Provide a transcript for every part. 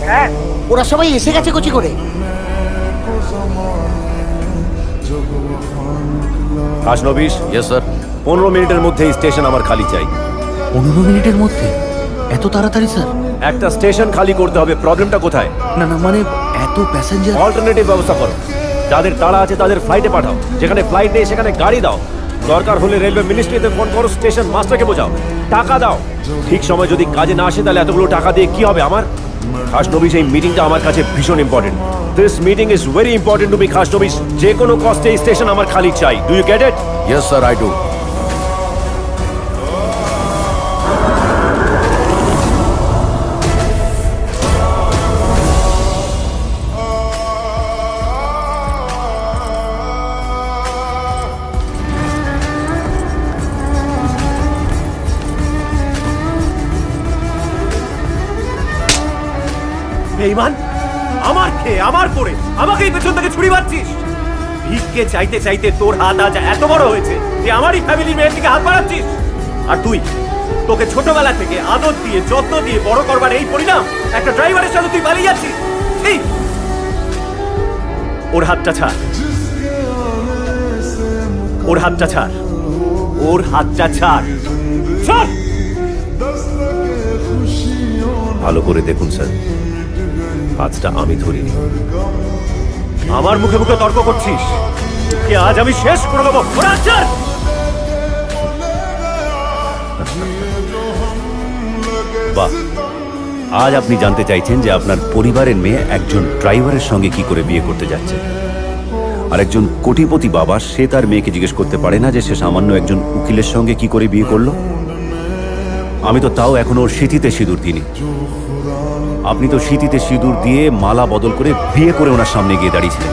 হ্যাঁ, ওরা সবাই এসে গেছে কোচি করে। খাসনবিশ। Yes sir. 15 মিনিটের মধ্যে এই স্টেশন আমার খালি চাই। 15 মিনিটের মধ্যে? এত তাড়াতাড়ি স্যার? একটা স্টেশন খালি করতে হবে। প্রবলেমটা কোথায়? না না, মানে এত প্যাসেঞ্জার। অল্টারনেটিভ ব্যবস্থা করো। যাদের তাড়া আছে তাদের ফ্লাইটে পাঠাও, যেখানে ফ্লাইট নেই সেখানে গাড়ি দাও। দরকার হলে রেলওয়ে মিনিস্ট্রিতে ফোন করো, স্টেশন মাস্টারকে বোঝাও, টাকা দাও। ঠিক সময় যদি কাজে না আসে তাহলে এতগুলো টাকা দিয়ে কি হবে আমার? খাসনবিশ, এই মিটিংটা আমার কাছে ভীষণ important. This meeting is very important to me Khasnabish. যে কোনো কস্টে এই স্টেশন আমার খালি চাই। Do you get it? Yes sir, I do. বেঈমান, আমার খেয়ে আমার পরে আমাকেই পেছন থেকে ছুরি মারছিস। ভিক্ষে চাইতে চাইতে তোর হাত আজ এত বড় হয়েছে যে আমারই ফ্যামিলির মেয়ের দিকে হাত বাড়াচ্ছিস। আর তুই, তোকে ছোটবেলা থেকে আদর দিয়ে যত্ন দিয়ে বড় করবার এই পরিণাম একটা ড্রাইভারের সাথে তুই পালিয়ে যাচ্ছিস। এই, ওর হাতটা ছাড়, ওর হাতটা ছাড়, ওর হাতটা ছাড়, ছাড়। ভালো করে দেখুন স্যার, হাতটা আমি ধরিনি। আমার মুখে মুখে তর্ক করছিস, কে আজ আমি শেষ করে দেবো। বাহ, আজ আপনি জানতে চাইছেন যে আপনার পরিবারের মেয়ে একজন ড্রাইভারের সঙ্গে কি করে বিয়ে করতে যাচ্ছে। আর একজন কোটিপতি বাবা, সে তার মেয়েকে জিজ্ঞেস করতে পারে না যে সে সামান্য একজন উকিলের সঙ্গে কি করে বিয়ে করলো। আমি তো তাও এখনো ওর সিঁথিতে সিঁদুর দিইনি। আপনি তো সিঁথিতে সিঁদুর দিয়ে মালা বদল করে বিয়ে করে ওনার সামনে গিয়ে দাঁড়িয়েছিলেন,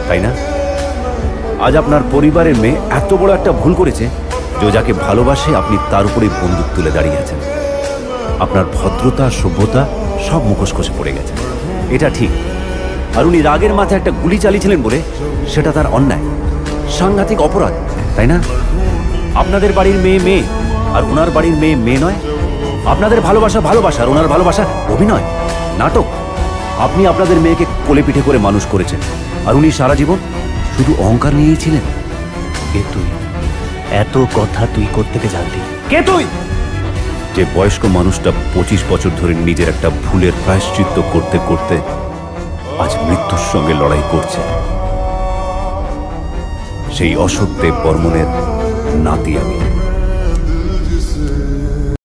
তাই না? আজ আপনার পরিবারের মেয়ে এত বড় একটা ভুল করেছে যে যাকে ভালোবাসে আপনি তার উপরে বন্দুক তুলে দাঁড়িয়ে আছেন। আপনার ভদ্রতা, সভ্যতা সব মুখোশ খসে পড়ে গেছে। এটা ঠিক। আর উনি রাগের মাথায় একটা গুলি চালিয়েছিলেন বলে সেটা তার অন্যায়, সাংঘাতিক অপরাধ, তাই না? আপনাদের বাড়ির মেয়ে মেয়ে আর ওনার বাড়ির মেয়ে মেয়ে নয়। আপনাদের ভালোবাসা ভালোবাসা আর ওনার ভালোবাসা অভিনয়, নাটক। আপনি আপনাদের মেয়েকে কোলে পিঠে করে মানুষ করেছেন, আর উনি সারা জীবন শুধু অহংকার নিয়েই ছিলেন। কে তুই? এত কথা তুই কোত্থেকে জানলি? কে তুই? যে বয়স্ক মানুষটা 25 বছর ধরে নিজের একটা ভুলের প্রায়শ্চিত্ত করতে করতে আজ মৃত্যুর সঙ্গে লড়াই করছে, সেই অসৎ দেব বর্মনের নাতি আমি।